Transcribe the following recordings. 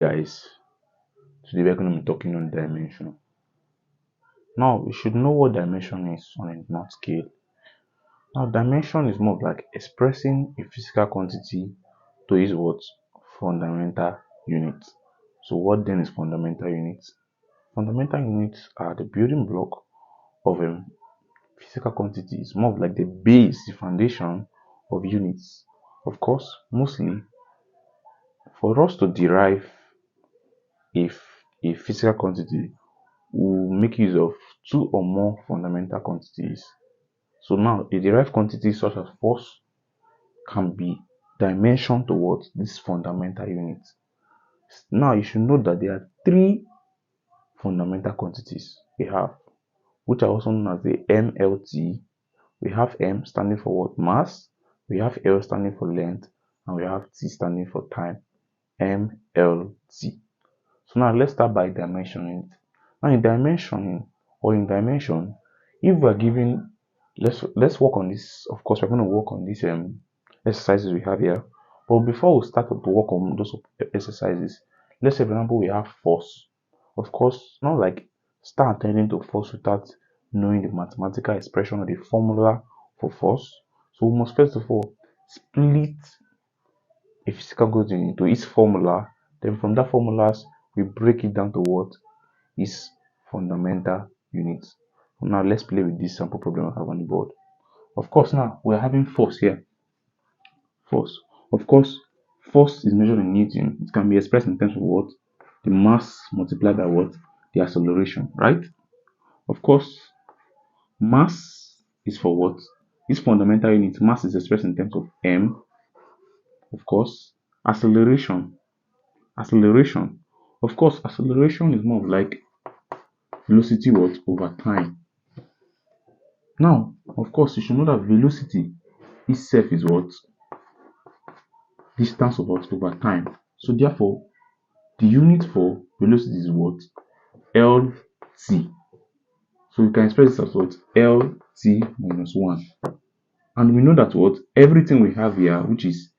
Guys, today we're going to be talking on dimension. Now, you should know what dimension is on a knot scale. Now, dimension is more of like expressing a physical quantity to its what? Fundamental units. So, what then is fundamental units? Fundamental units are the building block of a physical quantity. It's more of like the base, the foundation of units. Of course, mostly for us to derive a physical quantity, we make use of two or more fundamental quantities. So now a derived quantity such as force can be dimensioned towards this fundamental unit. Now you should know that there are three fundamental quantities we have, which are also known as the MLT. We have M standing for what? Mass. We have L standing for length, and we have T standing for time. MLT. So now let's start by dimensioning it. Now in dimensioning or in dimension, if we are given, let's work on this. Of course, we're going to work on these exercises we have here. But before we start to work on those exercises, let's say for example we have force. Of course, not like start attending to force without knowing the mathematical expression or the formula for force. So we must first of all split a physical quantity into its formula. Then from that formulas we break it down to what is fundamental units. So now let's play with this sample problem I have on the board. Of course, now we're having force here. Force. Of course, force is measured in Newton. It can be expressed in terms of what? The mass multiplied by what? The acceleration, right? Of course, mass is for what? This fundamental unit, mass is expressed in terms of m. Of course, acceleration. Acceleration. Of course, acceleration is more of like velocity what? Over time. Now, of course, you should know that velocity itself is what? Distance over time. So therefore, the unit for velocity is what? LT. So we can express this as what? LT minus 1. And we know that what? Everything we have here, which is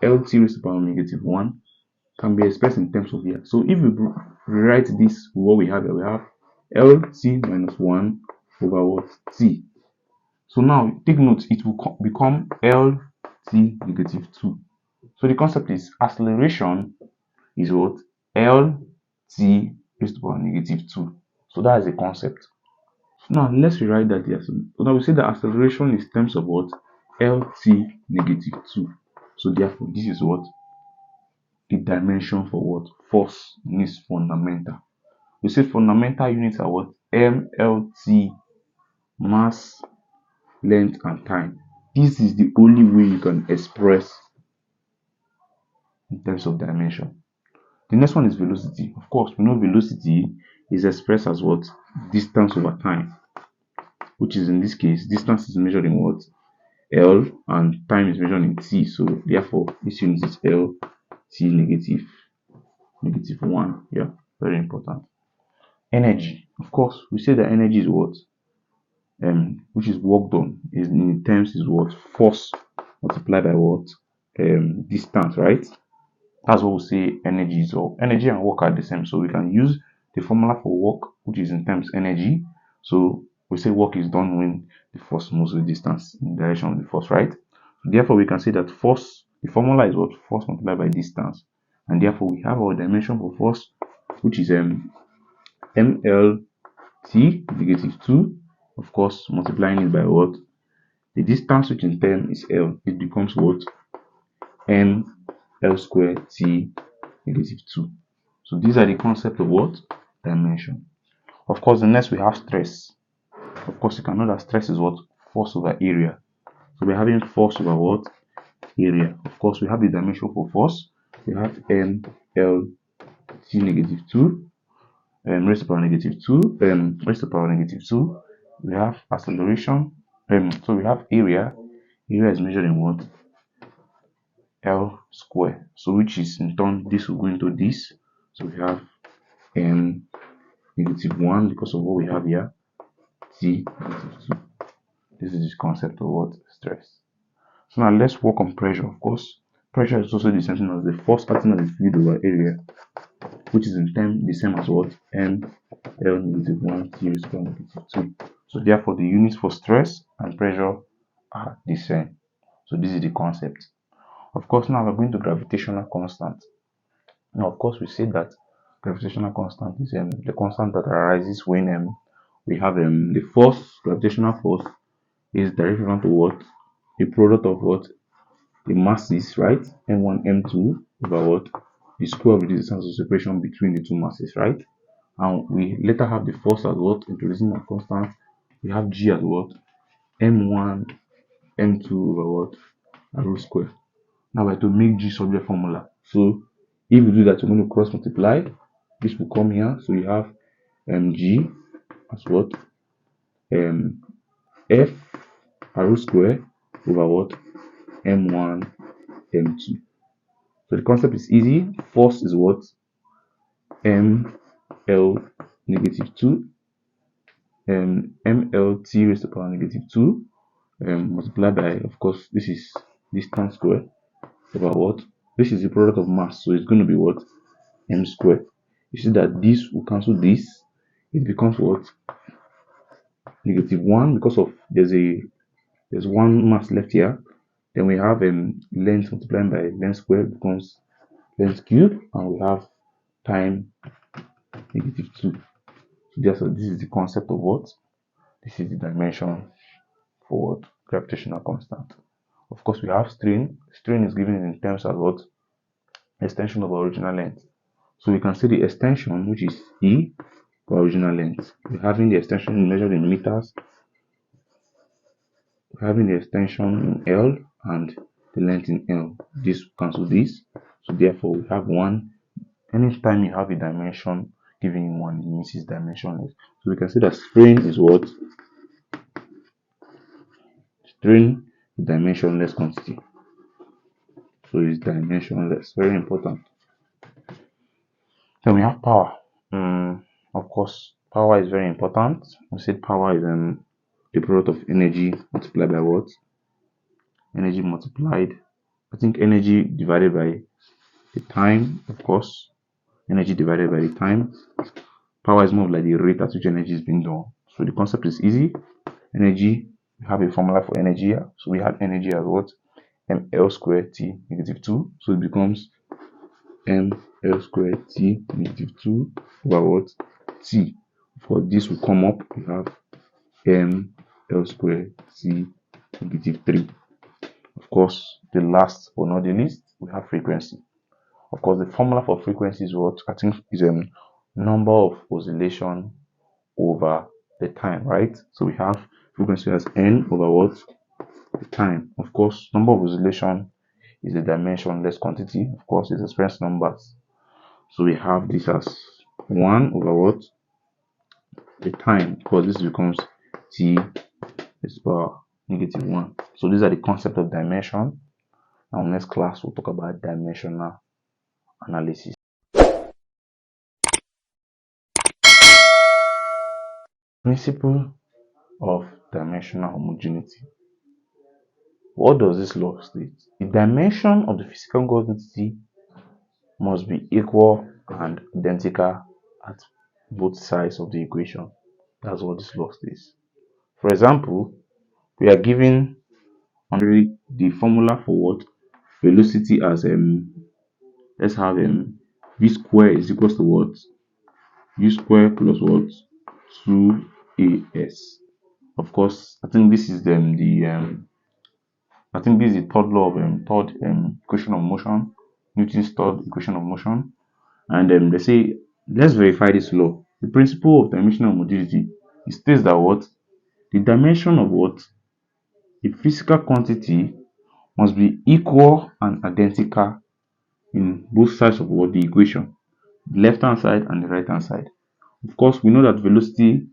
LT raised to the power negative 1, can be expressed in terms of here. So if we rewrite this, what we have here, we have LT minus 1 over what? T. So now take note, it will become LT negative 2. So the concept is acceleration is what? LT raised to the power negative 2. So that is the concept. So now let's rewrite that here. So now we say that acceleration is terms of what? LT negative 2. So therefore this is what? The dimension for what? Force is fundamental. We say fundamental units are what? MLT, mass, length, and time. This is the only way you can express in terms of dimension. The next one is velocity. Of course, we know velocity is expressed as what? Distance over time, which is in this case, distance is measured in what? L, and time is measured in T. So therefore, this unit is L T negative 1. Yeah, very important. Energy. Of course, we say that energy is what? Which is work done. Is in terms is what? Force multiplied by what? Distance, right? That's what we say energy is. Or energy and work are the same. So we can use the formula for work, which is in terms energy. So we say work is done when the force moves with distance in the direction of the force, right? Therefore, we can say that force, the formula is what? Force multiplied by distance. And therefore, we have our dimension for force, which is MLT negative 2. Of course, multiplying it by what? The distance, which in term is L, it becomes what? ML squared T negative 2. So these are the concept of what? Dimension. Of course, the next we have stress. Of course, you can know that stress is what? Force over area. So we're having force over what? Area. Of course, we have the dimension for force. We have MLT negative 2, raised to the power negative 2, raised to the power negative 2. We have acceleration. So we have area. Area is measured in what? L square. So which is in turn, this will go into this. So we have negative 1 because of what we have here. T negative 2. This is the concept of what? Stress. So now let's work on pressure. Of course, Pressure is also the same thing as the force acting on the fluid over area, which is in turn the same as what? L negative 1 T raised to the power negative 2. So therefore the units for stress and pressure are the same. So this is the concept. Of course, now we're going to gravitational constant. Now, of course, we say that gravitational constant is the constant that arises when we have the force, gravitational force, is directly equivalent to what? The product of what? The masses, right? M1, M2 over what? The square of the distance of separation between the two masses, right? And we later have the force as what? Introducing a constant. We have G as what? M1, M2 over what? A root square. Now we're to make G subject formula. So if you do that, you're going to cross multiply. This will come here. So you have G as what? F a root square over what? M1, M2. So the concept is easy. Force is what? ML negative 2. MLT raised to the power negative 2. Multiplied by, of course, this is distance square over what? This is the product of mass. So it's going to be what? M square. You see that this will cancel this. It becomes what? Negative 1 because of there's one mass left here. Then we have length multiplied by length square becomes length cube, and we have time negative 2. So therefore this is the concept of what? This is the dimension for what? Gravitational constant. Of course, we have strain. Strain is given in terms of what? Extension of original length. So we can see the extension, which is E for original length. We're having the extension measured in meters. We're having the extension in L and the length in L. This cancel this. So therefore we have one. Anytime you have a dimension given in one, it means it's dimensionless. So we can see that strain is what? Strain is dimensionless quantity. So it's dimensionless. Very important. Then we have power. Of course, power is very important. We said power is the product of energy multiplied by what? Energy multiplied. I think energy divided by the time, of course. Energy divided by the time. Power is more like the rate at which energy is being done. So the concept is easy. Energy, we have a formula for energy here. So we have energy as what? ml squared t negative 2. So it becomes ml squared t negative 2 over what? T. For this will come up, we have ml squared t negative 3. Of course, the last but not the least, we have frequency. Of course, the formula for frequency is what? I think is number of oscillation over the time, right? So we have frequency as n over what? The time. Of course, number of oscillation is a dimensionless quantity. Of course, it's expressed numbers. So we have this as 1 over what? The time, because this becomes t is power negative 1. So these are the concept of dimension. Now next class we'll talk about dimensional analysis. Principle of dimensional homogeneity. What does this law state? The dimension of the physical quantity must be equal and identical at both sides of the equation. That's what this law states. For example, we are given the formula for what? Velocity as let's have v square is equals to what? U square plus what? 2as. Of course, I think this is I think this is the third law of third equation of motion, Newton's third equation of motion. And they say, let's verify this law. The principle of dimensional homogeneity, it states that what? The dimension of what? A physical quantity must be equal and identical in both sides of what? The equation, the left hand side and the right hand side. Of course, we know that velocity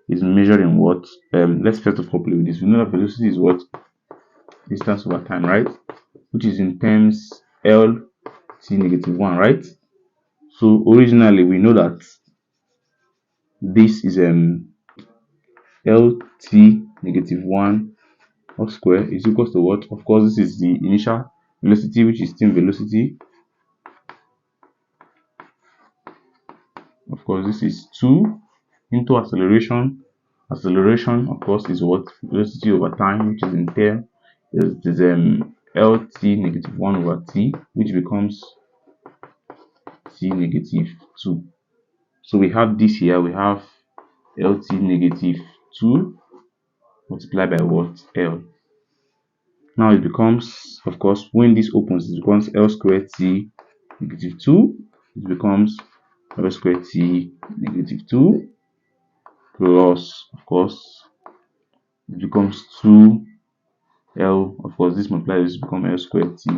is measured in what? Let's first of all play with this. We know that velocity is what? Distance over time, right? Which is in terms L t negative 1, right? So originally we know that this is LT negative 1 of square is equals to what? Of course, this is the initial velocity, which is still velocity. Of course, this is 2 into acceleration. Acceleration, of course, is what? Velocity over time, which is in term. It is lt negative 1 over t, which becomes t negative 2. So we have this here, we have lt negative 2 multiplied by what? L. Now it becomes, of course, when this opens, it becomes L squared T negative 2. It becomes L squared T negative 2 plus, of course, it becomes 2L. Of course, this multiplies, this becomes L squared T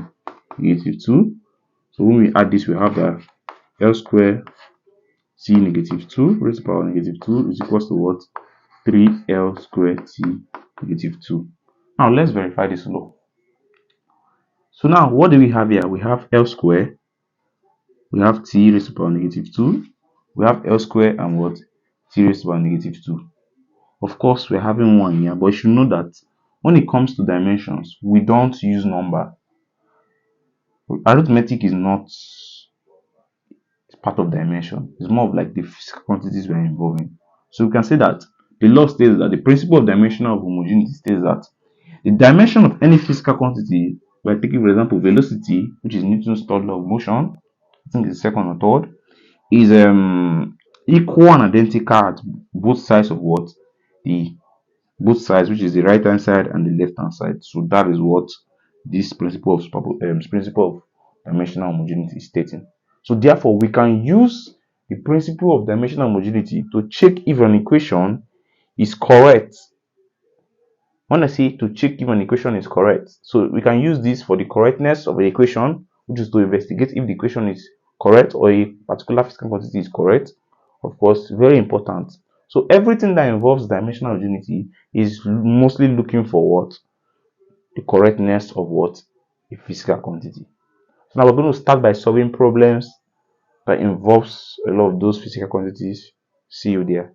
negative 2. So when we add this, we have that L squared T negative 2 raised to the power negative 2 is equals to what? 3L squared T negative 2. Now let's verify this law. So now what do we have here? We have L squared, we have T raised to the power negative 2, we have L squared and what? T raised to the power negative 2. Of course, we're having 1 here, but you should know that when it comes to dimensions, we don't use number. Arithmetic is not part of dimension. It's more of like the physical quantities we're involving. So we can say that the law states that the principle of dimensional homogeneity states that the dimension of any physical quantity, we're taking for example velocity, which is Newton's third law of motion, I think it's second or third, is equal and identical at both sides of what? Both sides, which is the right hand side and the left hand side. So that is what this principle of dimensional homogeneity is stating. So therefore, we can use the principle of dimensional homogeneity to check if an equation is correct. When I say to check if an equation is correct, so we can use this for the correctness of the equation, which is to investigate if the equation is correct or a particular physical quantity is correct. Of course, very important. So everything that involves dimensional homogeneity is mostly looking for what? The correctness of what? A physical quantity. So now we're going to start by solving problems that involves a lot of those physical quantities. See you there.